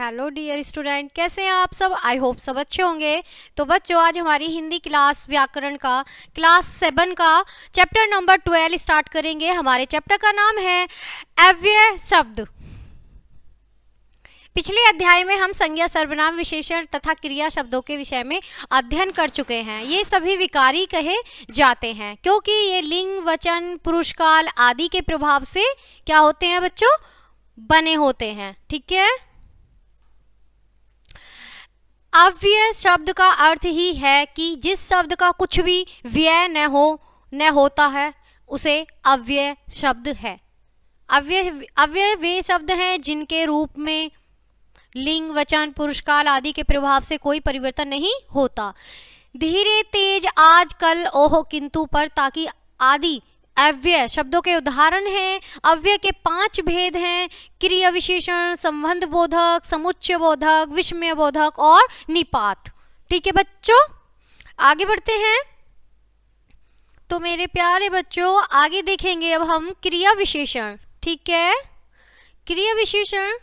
Hello dear student, कैसे हैं आप सब। आई होप सब अच्छे होंगे। तो बच्चों, आज हमारी हिंदी क्लास व्याकरण का क्लास 7 का चैप्टर नंबर 12 स्टार्ट करेंगे। हमारे चैप्टर का नाम है अव्यय शब्द। पिछले अध्याय में हम संज्ञा, सर्वनाम, विशेषण तथा क्रिया शब्दों के विषय में अध्ययन कर चुके हैं। ये सभी विकारी कहे जाते हैं क्योंकि ये लिंग, वचन, पुरुषकाल आदि के प्रभाव से क्या होते हैं बच्चों, बने होते हैं। ठीक है। अव्यय शब्द का अर्थ ही है कि जिस शब्द का कुछ भी व्यय न होता है उसे अव्यय शब्द है। अव्यय वे शब्द हैं जिनके रूप में लिंग, वचन, पुरुषकाल आदि के प्रभाव से कोई परिवर्तन नहीं होता। धीरे, तेज, आज, कल, ओह, किंतु, पर, ताकि आदि अव्यय शब्दों के उदाहरण हैं। अव्यय के 5 भेद हैं: क्रिया विशेषण, संबंध बोधक, समुच्चय बोधक, विस्मय बोधक और निपात। ठीक है बच्चों, आगे बढ़ते हैं। तो मेरे प्यारे बच्चों, आगे देखेंगे अब हम क्रिया विशेषण। ठीक है। क्रिया विशेषण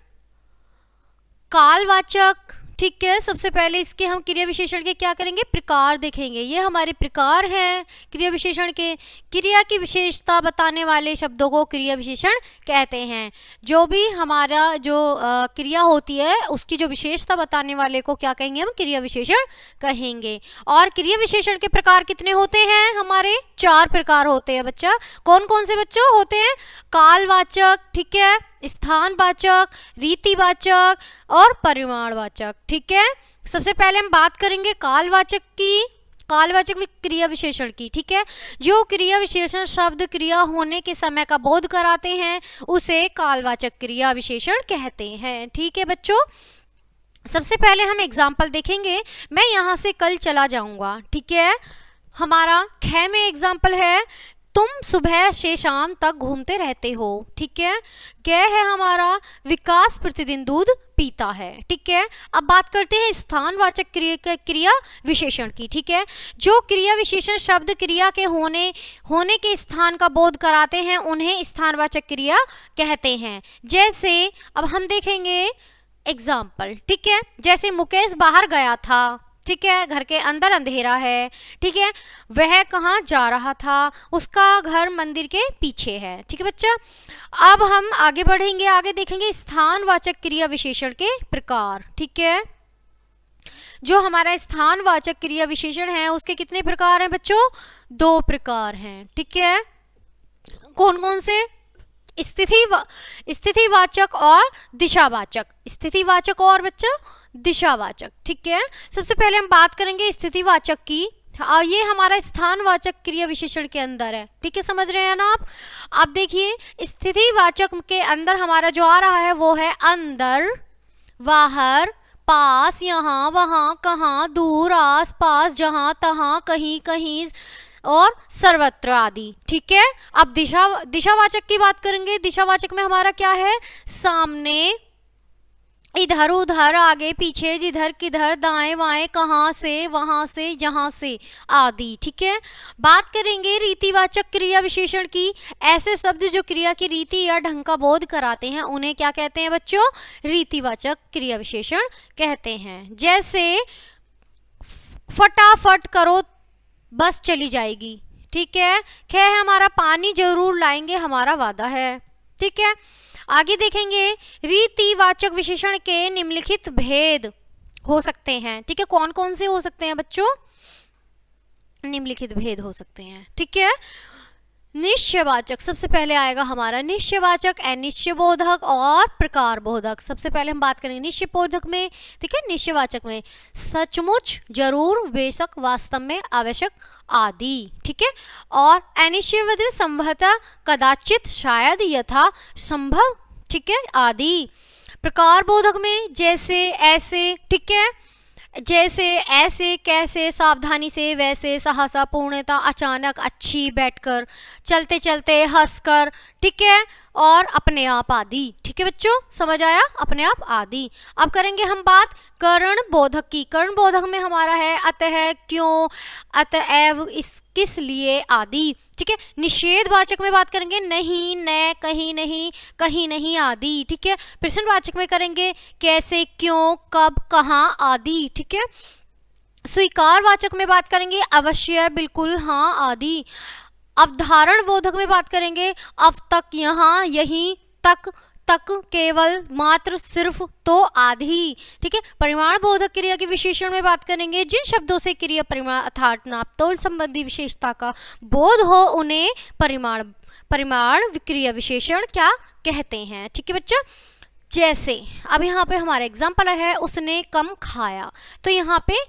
कालवाचक। ठीक है। सबसे पहले इसके हम क्रिया विशेषण के क्या करेंगे, प्रकार देखेंगे। ये हमारे प्रकार हैं क्रिया विशेषण के। क्रिया की विशेषता बताने वाले शब्दों को क्रिया विशेषण कहते हैं। जो भी हमारा क्रिया होती है उसकी जो विशेषता बताने वाले को क्या कहेंगे, हम क्रिया विशेषण कहेंगे। और क्रिया विशेषण के प्रकार कितने होते हैं, हमारे 4 प्रकार होते हैं बच्चा। कौन कौन से बच्चों होते हैं, कालवाचक, ठीक है, स्थानवाचक, रीतिवाचक और परिमाणवाचक। ठीक है। सबसे पहले हम बात करेंगे कालवाचक की, कालवाचक क्रिया विशेषण की। ठीक है। जो क्रिया विशेषण शब्द क्रिया होने के समय का बोध कराते हैं उसे कालवाचक क्रिया विशेषण कहते हैं। ठीक है बच्चों, सबसे पहले हम एग्जाम्पल देखेंगे। मैं यहाँ से कल चला जाऊंगा। ठीक है। हमारा ख में एग्जाम्पल है, तुम सुबह से शाम तक घूमते रहते हो। ठीक है। ग है हमारा, विकास प्रतिदिन दूध पीता है। ठीक है। अब बात करते हैं स्थानवाचक क्रिया विशेषण की। ठीक है। जो क्रिया विशेषण शब्द क्रिया के होने के स्थान का बोध कराते हैं उन्हें स्थानवाचक क्रिया कहते हैं। जैसे अब हम देखेंगे एग्जाम्पल। ठीक है। जैसे मुकेश बाहर गया था। ठीक है। घर के अंदर अंधेरा है। ठीक है। वह कहाँ जा रहा था, उसका घर मंदिर के पीछे है। ठीक है बच्चा। अब हम आगे बढ़ेंगे, आगे देखेंगे स्थानवाचक क्रिया विशेषण के प्रकार। ठीक है। जो हमारा स्थानवाचक क्रिया विशेषण है उसके कितने प्रकार हैं बच्चों, 2 प्रकार हैं। ठीक है। कौन कौन से, स्थितिवाचक और दिशावाचक। स्थितिवाचक और बच्चा दिशावाचक। ठीक है। सबसे पहले हम बात करेंगे स्थितिवाचक की। ये हमारा स्थानवाचक क्रिया विशेषण के अंदर है। ठीक है, समझ रहे हैं ना आप। अब देखिए स्थितिवाचक के अंदर हमारा जो आ रहा है वो है अंदर, बाहर, पास, यहाँ, वहाँ, कहाँ, दूर, आस पास, जहाँ तहाँ, कहीं कहीं और सर्वत्र आदि। ठीक है। अब दिशावाचक की बात करेंगे। दिशावाचक में हमारा क्या है, सामने, इधर उधर, आगे पीछे, जिधर किधर, दाएं बाएं, कहाँ से, वहां से, जहां से आदि। ठीक है। बात करेंगे रीतिवाचक क्रिया विशेषण की। ऐसे शब्द जो क्रिया की रीति या ढंग का बोध कराते हैं उन्हें क्या कहते हैं बच्चों, रीतिवाचक क्रिया विशेषण कहते हैं। जैसे फटाफट करो बस चली जाएगी। ठीक है। ख है हमारा, पानी जरूर लाएंगे हमारा वादा है। ठीक है। आगे देखेंगे रीतिवाचक विशेषण के निम्नलिखित भेद हो सकते हैं। ठीक है। कौन कौन से हो सकते हैं बच्चों, निम्नलिखित भेद हो सकते हैं। ठीक है। निश्चयवाचक सबसे पहले आएगा हमारा निश्चयवाचक, अनिश्चय बोधक और प्रकार बोधक। सबसे पहले हम बात करेंगे निश्चय बोधक में। ठीक है। निश्चयवाचक में सचमुच, जरूर, बेशक, वास्तव में, आवश्यक आदि। ठीक है। और अनिश्चय में संभवतः, कदाचित, शायद, यथा, संभव, ठीक है, आदि। प्रकार बोधक में जैसे, ऐसे, ठीक है, जैसे, ऐसे, कैसे, सावधानी से, वैसे, सहसा, पूर्णता, अचानक, अच्छी, बैठकर, चलते चलते, हंसकर, ठीक है, और अपने आप आदि। ठीक है बच्चों, समझ आया, अपने आप आदि। अब करेंगे हम बात करण बोधक की। करण बोधक में हमारा है अतः, क्यों, अतएव, इस, किस लिए आदि। ठीक है, निषेधवाचक में बात करेंगे नहीं, न, कहीं नहीं, कहीं नहीं आदि। ठीक है, प्रश्नवाचक में करेंगे कैसे, क्यों, कब, कहाँ आदि। ठीक है, स्वीकारवाचक में बात करेंगे अवश्य, बिल्कुल, हाँ आदि। अवधारण बोधक में बात करेंगे अब तक, यहाँ, यहीं, तक, तक, केवल, मात्र, सिर्फ, तो आदि। ठीक है, परिमाण बोधक क्रिया के विशेषण में बात करेंगे जिन शब्दों से क्रिया परिमाण अर्थात नापतोल संबंधी विशेषता का बोध हो उन्हें परिमाण क्रिया विशेषण क्या कहते हैं। ठीक है बच्चों, जैसे अब यहाँ पे हमारा एग्जाम्पल है उसने कम खाया, तो यहाँ पे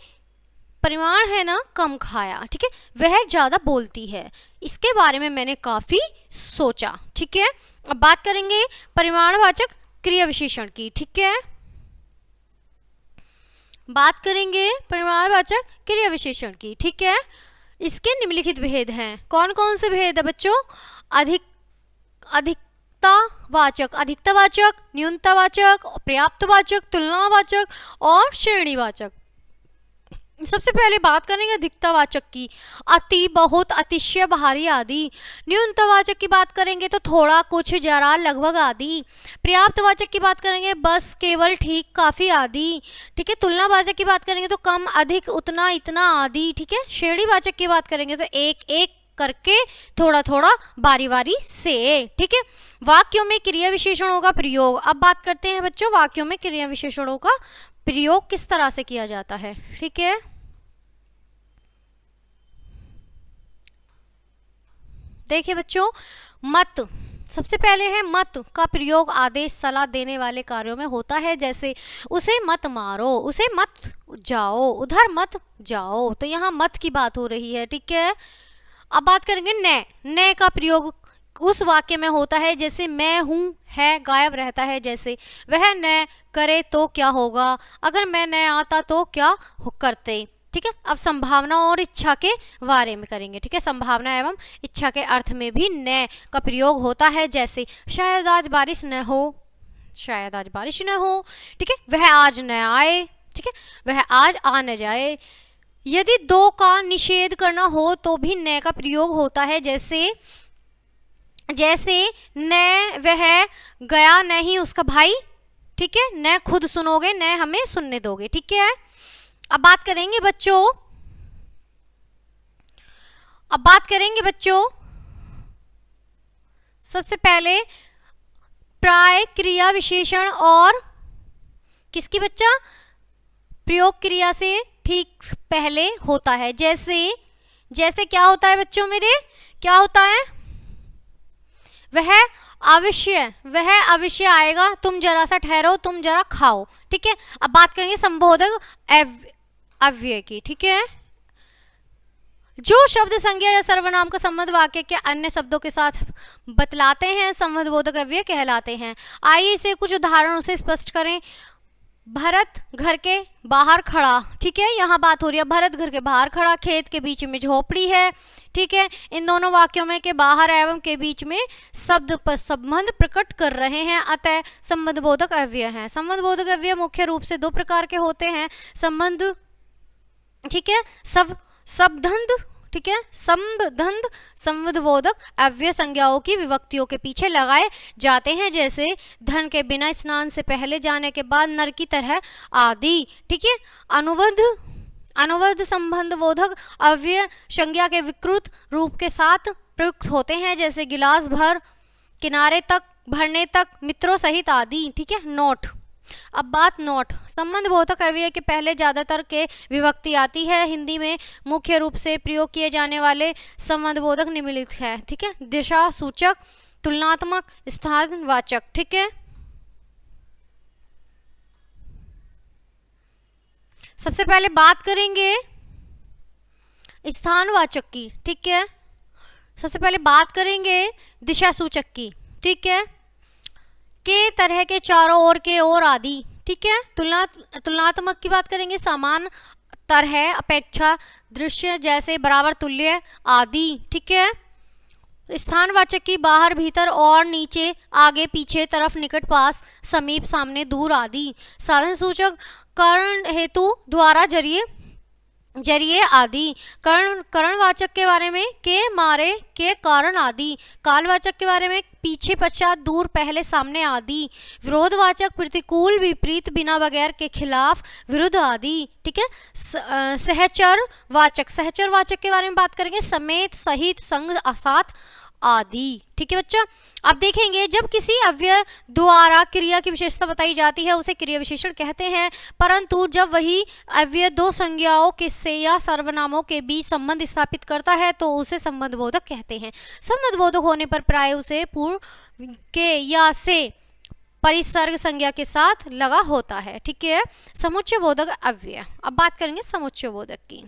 परिमाण है ना कम खाया। ठीक है, वह ज्यादा बोलती है, इसके बारे में मैंने काफी सोचा। ठीक है, अब बात करेंगे परिमाणवाचक क्रिया विशेषण की। ठीक है, बात करेंगे परिमाणवाचक क्रिया विशेषण की। ठीक है, इसके निम्नलिखित भेद हैं। कौन कौन से भेद है बच्चों? अधिकतावाचक, अधिकतावाचक, न्यूनतावाचक, पर्याप्तवाचक, तुलनावाचक और श्रेणीवाचक। सबसे पहले बात करेंगे अधिकतावाचक की, अति, बहुत, अतिशय, भारी आदि। न्यूनतावाचक की बात करेंगे तो थोड़ा, कुछ, जरा, लगभग आदि। पर्याप्तवाचक की बात करेंगे बस, केवल, ठीक, काफी आदि। ठीक है, तुलनावाचक की बात करेंगे तो कम, अधिक, उतना, इतना आदि। ठीक है, श्रेणीवाचक की बात करेंगे तो एक एक करके, थोड़ा थोड़ा, बारी बारी से। ठीक है, वाक्यों में क्रिया विशेषणों का प्रयोग। अब बात करते हैं बच्चों वाक्यों में क्रिया विशेषणों का प्रयोग किस तरह से किया जाता है। ठीक है, देखिए बच्चों, मत, सबसे पहले है मत का प्रयोग आदेश सलाह देने वाले कार्यों में होता है, जैसे उसे मत मारो, उसे मत जाओ, उधर मत जाओ। तो यहाँ मत की बात हो रही है। ठीक है, अब बात करेंगे न का प्रयोग उस वाक्य में होता है जैसे मैं हूं, है गायब रहता है, जैसे वह न करे तो क्या होगा, अगर मैं न आता तो क्या करते। ठीक है, अब संभावना और इच्छा के बारे में करेंगे। ठीक है, संभावना एवं इच्छा के अर्थ में भी न का प्रयोग होता है, जैसे शायद आज बारिश न हो, शायद आज बारिश न हो। ठीक है, वह आज न आए। ठीक है, वह आज आ न जाए। यदि दो का निषेध करना हो तो भी न का प्रयोग होता है, जैसे न वह गया नहीं उसका भाई। ठीक है, न खुद सुनोगे, न हमें सुनने दोगे। ठीक है, अब बात करेंगे बच्चों सबसे पहले प्राय क्रिया विशेषण और किसकी बच्चा प्रयोग क्रिया से ठीक पहले होता है। जैसे क्या होता है बच्चों मेरे, क्या होता है, वह अवश्य आएगा, तुम जरा सा ठहरो, तुम जरा खाओ। ठीक है, अब बात करेंगे संबोधक अव्यय की। ठीक है, जो शब्द संज्ञा या सर्वनाम का संबंध वाक्य के अन्य शब्दों के साथ बतलाते हैं संबंधबोधक अव्यय कहलाते हैं। आइए इसे कुछ उदाहरणों से स्पष्ट करें। भरत घर के बाहर खड़ा। ठीक है, यहाँ बात हो रही है भरत घर के बाहर खड़ा, खेत के बीच में झोपड़ी है। ठीक है, इन दोनों वाक्यों में के बाहर एवं के बीच में शब्द पर संबंध प्रकट कर रहे हैं, अतः संबंधबोधक अव्यय हैं। संबंधबोधक अव्यय मुख्य रूप से दो प्रकार के होते हैं, संबंध, ठीक है, शब्दंध, ठीक है, संबंध संबंधबोधक अव्यय संज्ञाओं की विभक्तियों के पीछे लगाए जाते हैं, जैसे धन के बिना स्नान से पहले जाने के बाद नर की तरह आदि। ठीक है, अनुबंध संबंधबोधक अव्यय संज्ञा के विकृत रूप के साथ प्रयुक्त होते हैं, जैसे गिलास भर, किनारे तक, भरने तक, मित्रों सहित आदि। ठीक है, नोट। अब बात नोट संबंधबोधक अव्यय के पहले ज्यादातर के विभक्ति आती है। हिंदी में मुख्य रूप से प्रयोग किए जाने वाले संबंधबोधक निम्नलिखित है। ठीक है, दिशा सूचक, तुलनात्मक, स्थानवाचक। ठीक है, सबसे पहले बात करेंगे स्थानवाचक की। ठीक है, सबसे पहले बात करेंगे दिशा सूचक की। ठीक है, के तरह के, चारों ओर के, और आदि। ठीक है, तुलनात्मक की बात करेंगे, समान, तरह, अपेक्षा, दृश्य, जैसे, बराबर, तुल्य आदि। ठीक है, स्थानवाचक की बाहर, भीतर और नीचे, आगे, पीछे, तरफ, निकट, पास, समीप, सामने, दूर आदि। साधन सूचक कारण, हेतु, द्वारा, जरिए आदि। करणवाचक के बारे में के, मारे, के कारण आदि। कालवाचक के बारे में पीछे, पश्चात, दूर, पहले, सामने आदि। विरोधवाचक प्रतिकूल, विपरीत, बिना, बगैर, के खिलाफ, विरुद्ध आदि। ठीक है। सहचर वाचक के बारे में बात करेंगे समेत, सहित, संग, साथ आदि। ठीक है बच्चों। अब देखेंगे जब किसी अव्यय द्वारा क्रिया की विशेषता बताई जाती है उसे क्रिया विशेषण कहते हैं, परंतु जब वही अव्यय दो संज्ञाओं के से या सर्वनामों के बीच संबंध स्थापित करता है तो उसे संबंध बोधक कहते हैं। संबंध बोधक होने पर प्राय उसे पूर्व के या से परिसर्ग संज्ञा के साथ लगा होता है। ठीक है। समुच्चय बोधक अव्यय। अब बात करेंगे समुच्चय बोधक की।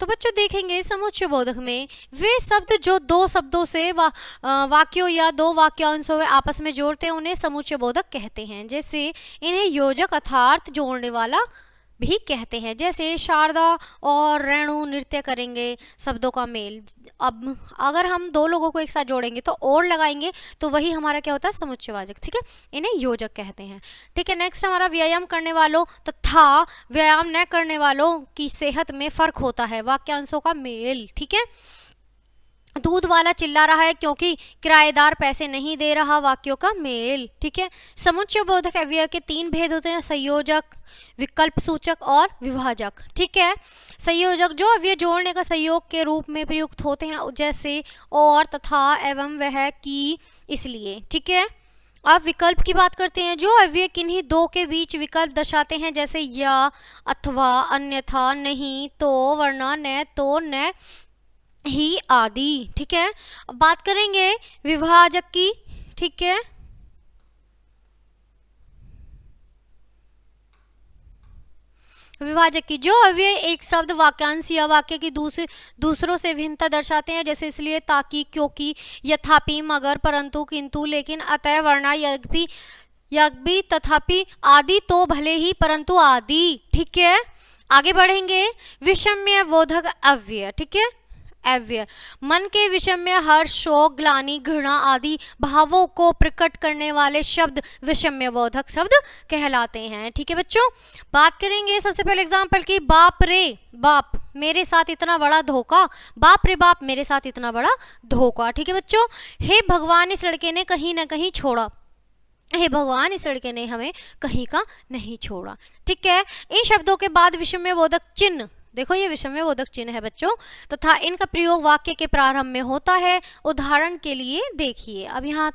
तो बच्चों देखेंगे समुच्चय बोधक में वे शब्द जो दो शब्दों से वाक्यों या दो वाक्यांशों में आपस में जोड़ते हैं उन्हें समुच्चय बोधक कहते हैं। जैसे इन्हें योजक अर्थात जोड़ने वाला भी कहते हैं। जैसे शारदा और रेणु नृत्य करेंगे, शब्दों का मेल। अब अगर हम दो लोगों को एक साथ जोड़ेंगे तो और लगाएंगे तो वही हमारा क्या होता है समुच्चयवाचक। ठीक है। इन्हें योजक कहते हैं। ठीक है। नेक्स्ट हमारा व्यायाम करने वालों तथा व्यायाम न करने वालों की सेहत में फर्क होता है, वाक्यांशों का मेल। ठीक है। दूध वाला चिल्ला रहा है क्योंकि किराएदार पैसे नहीं दे रहा, वाक्यों का मेल। ठीक है। समुच्चय बोधक अव्यय के तीन भेद होते हैं, संयोजक, विकल्प सूचक और विभाजक। ठीक है। संयोजक जो अव्यय जोड़ने का संयोग के रूप में प्रयुक्त होते हैं, जैसे और, तथा, एवं, वह, की, इसलिए। ठीक है। अब विकल्प की बात करते हैं, जो अव्यय किन्हीं दो के बीच विकल्प दर्शाते हैं, जैसे या, अथवा, अन्यथा, नहीं, तो, वरना, न, तो, न, ही आदि। ठीक है। अब बात करेंगे विभाजक की। ठीक है। विभाजक की जो अव्यय एक शब्द, वाक्यांश या वाक्य की दूसरों से भिन्नता दर्शाते हैं, जैसे इसलिए, ताकि, क्योंकि, यथापि, मगर, परंतु, किंतु, लेकिन, अतः, वरना, यद्यपि, तथापि आदि, तो, भले ही, परंतु आदि। ठीक है। आगे बढ़ेंगे विषम्य बोधक अव्यय। ठीक है। अव्यय मन के विषम्य हर्ष, शोक, ग्लानि, घृणा आदि भावों को प्रकट करने वाले शब्द विषम्य बोधक शब्द कहलाते हैं। ठीक है बच्चों। बात करेंगे सबसे पहले एग्जाम्पल की। बाप रे बाप, मेरे साथ इतना बड़ा धोखा। बाप रे बाप, मेरे साथ इतना बड़ा धोखा। ठीक है बच्चों। हे भगवान, इस लड़के ने कहीं ना कहीं छोड़ा। हे भगवान, इस लड़के ने हमें कहीं का नहीं छोड़ा। ठीक है। इन शब्दों के बाद विषम्य बोधक चिन्ह, देखो ये विषम्य बोधक चिन्ह है बच्चों, तथा इनका प्रयोग वाक्य के प्रारंभ में होता है। उदाहरण के लिए देखिए, अब यहाँ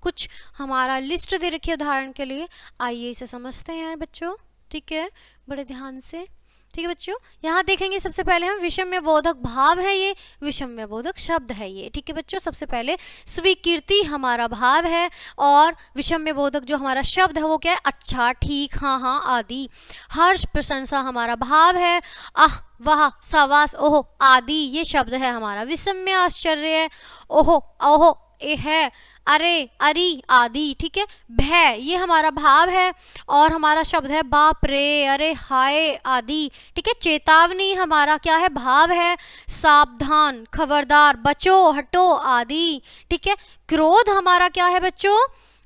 कुछ हमारा लिस्ट दे रखी है उदाहरण के लिए, आइए इसे समझते हैं बच्चों। ठीक है। बड़े ध्यान से। ठीक है बच्चों। यहाँ देखेंगे सबसे पहले हम विषम्य बोधक भाव है, ये विषम्य बोधक शब्द है ये। ठीक है बच्चों। सबसे पहले स्वीकृति हमारा भाव है और विषम्य बोधक जो हमारा शब्द है वो क्या है, अच्छा, ठीक, हाँ हाँ आदि। हर्ष, प्रशंसा हमारा भाव है, आह, वाह, सावास, ओहो आदि ये शब्द है हमारा। विषम्य आश्चर्य, ओहो, ओहो, ए है, अरे, अरी आदि। ठीक है। भय ये हमारा भाव है और हमारा शब्द है बाप रे, अरे, हाय आदि। ठीक है। चेतावनी हमारा क्या है, भाव है, सावधान, खबरदार, बचो, हटो आदि। ठीक है। क्रोध हमारा क्या है बच्चों,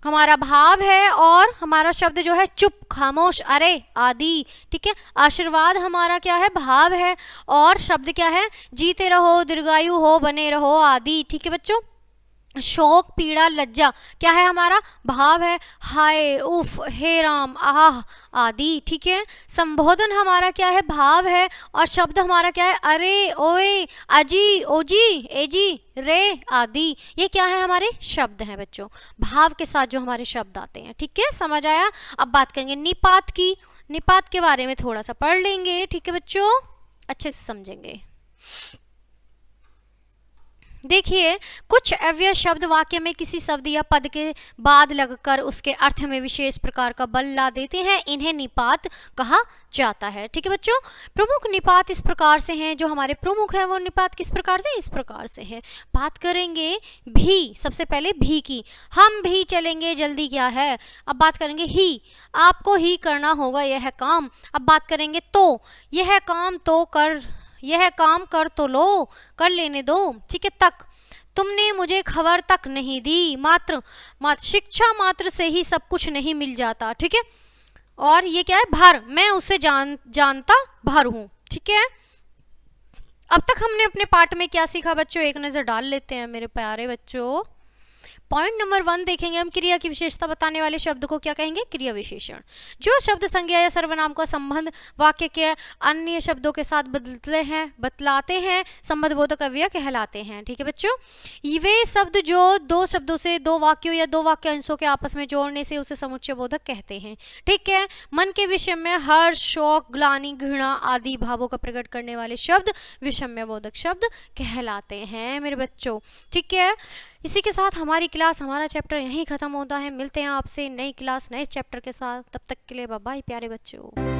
हमारा भाव है और हमारा शब्द जो है चुप, खामोश, अरे आदि। ठीक है। आशीर्वाद हमारा क्या है, भाव है और शब्द क्या है, जीते रहो, दीर्घायु हो, बने रहो आदि। ठीक है बच्चों। शोक, पीड़ा, लज्जा क्या है हमारा, भाव है, हाय, उफ, हे राम, आह आदि। ठीक है। संबोधन हमारा क्या है, भाव है और शब्द हमारा क्या है, अरे, ओए, अजी, ओजी, एजी, रे आदि। ये क्या है, हमारे शब्द हैं बच्चों, भाव के साथ जो हमारे शब्द आते हैं। ठीक है। समझ आया। अब बात करेंगे निपात की। निपात के बारे में थोड़ा सा पढ़ लेंगे। ठीक है बच्चों, अच्छे से समझेंगे। देखिए, कुछ अव्यय शब्द वाक्य में किसी शब्द या पद के बाद लगकर उसके अर्थ में विशेष प्रकार का बल ला देते हैं, इन्हें निपात कहा जाता है। ठीक है बच्चों। प्रमुख निपात इस प्रकार से हैं, जो हमारे प्रमुख हैं वो निपात किस प्रकार से, इस प्रकार से हैं। बात करेंगे भी, सबसे पहले भी की, हम भी चलेंगे, जल्दी क्या है। अब बात करेंगे ही, आपको ही करना होगा यह काम। अब बात करेंगे तो, यह काम तो कर यह काम कर तो लो, कर लेने दो, ठीक है। तक, तुमने मुझे खबर तक नहीं दी। मात्र, शिक्षा मात्र से ही सब कुछ नहीं मिल जाता, ठीक है। और ये क्या है, भर, मैं उसे जानता भर हूं, ठीक है। अब तक हमने अपने पाठ में क्या सीखा बच्चों, एक नजर डाल लेते हैं मेरे प्यारे बच्चों। पॉइंट नंबर 1 देखेंगे हम, क्रिया की विशेषता बताने वाले शब्द को क्या कहेंगे, क्रिया विशेषण। जो शब्द संज्ञा या सर्वनाम का संबंध वाक्य के अन्य शब्दों के साथ बतलाते हैं संबंध बोधक अव्यय कहलाते हैं, ठीक है बच्चों। वे शब्द जो दो शब्दों से दो वाक्यों या दो वाक्य अंशों के आपस में जोड़ने से उसे समुच्चय बोधक कहते हैं, ठीक है। मन के विषय में हर्ष, शोक, ग्लानि, घृणा आदि भावों का प्रकट करने वाले शब्द विषम्य बोधक शब्द कहलाते हैं मेरे बच्चों, ठीक है। इसी के साथ हमारी क्लास, हमारा चैप्टर यहीं खत्म होता है। मिलते हैं आपसे नई क्लास नए चैप्टर के साथ, तब तक के लिए बाय बाय प्यारे बच्चों।